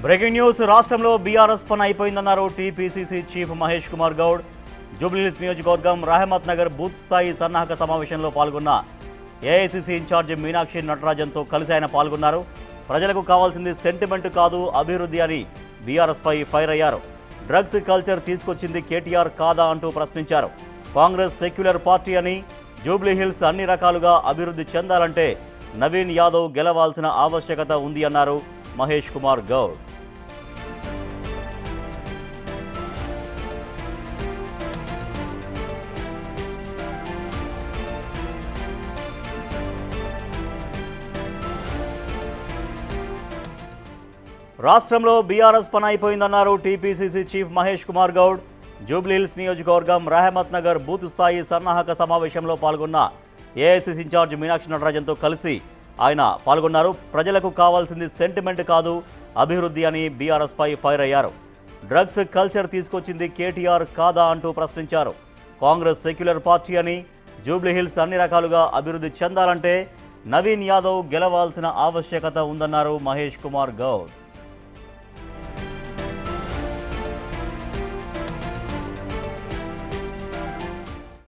Breaking news రాష్ట్రంలో BRS పని అయిపోయిందన్నారు TPCC chief Mahesh Kumar Goud. Jubilee Hills నియోజకవర్గం రహమత్ నగర్ బూత్ స్థాయి సన్నాహక సమావేశంలో పాల్గొన్న ఏఐసీసీ ఇన్ఛార్జి మీనాక్షి నటరాజన్తో కలిసి ఆయన పాల్గొన్నారు. ప్రజలకు కావాల్సింది సెంటిమెంట్ కాదు అభివృద్ధి అని బీఆర్ఎస్పై ఫైర్ అయ్యారు. డ్రగ్స్ కల్చర్ తీసుకొచ్చింది కేటీఆర్ కాదా అంటూ ప్రశ్నించారు. కాంగ్రెస్ సెక్యులర్ పార్టీ అని, జూబ్లీహిల్స్ అన్ని రకాలుగా అభివృద్ధి చెందాలంటే నవీన్ యాదవ్ గెలవాల్సిన ఆవశ్యకత ఉంది అన్నారు మహేష్ కుమార్ గౌడ్. రాష్ట్రంలో బీఆర్ఎస్ పని అయిపోయిందన్నారు టీపీసీసీ చీఫ్ మహేష్ కుమార్ గౌడ్. జూబ్లీహిల్స్ నియోజకవర్గం రహమత్ నగర్ బూత్ స్థాయి సన్నాహక సమావేశంలో పాల్గొన్న ఏఐసీసీ ఇన్ఛార్జ్ మీనాక్షి నటరాజన్తో కలిసి ఆయన పాల్గొన్నారు. ప్రజలకు కావాల్సింది సెంటిమెంట్ కాదు అభివృద్ధి అని బీఆర్ఎస్పై ఫైర్ అయ్యారు. డ్రగ్స్ కల్చర్ తీసుకొచ్చింది కేటీఆర్ కాదా అంటూ ప్రశ్నించారు. కాంగ్రెస్ సెక్యులర్ పార్టీ అని, జూబ్లీహిల్స్ అన్ని రకాలుగా అభివృద్ధి చెందాలంటే నవీన్ యాదవ్ గెలవాల్సిన ఆవశ్యకత ఉందన్నారు మహేష్ కుమార్ గౌడ్.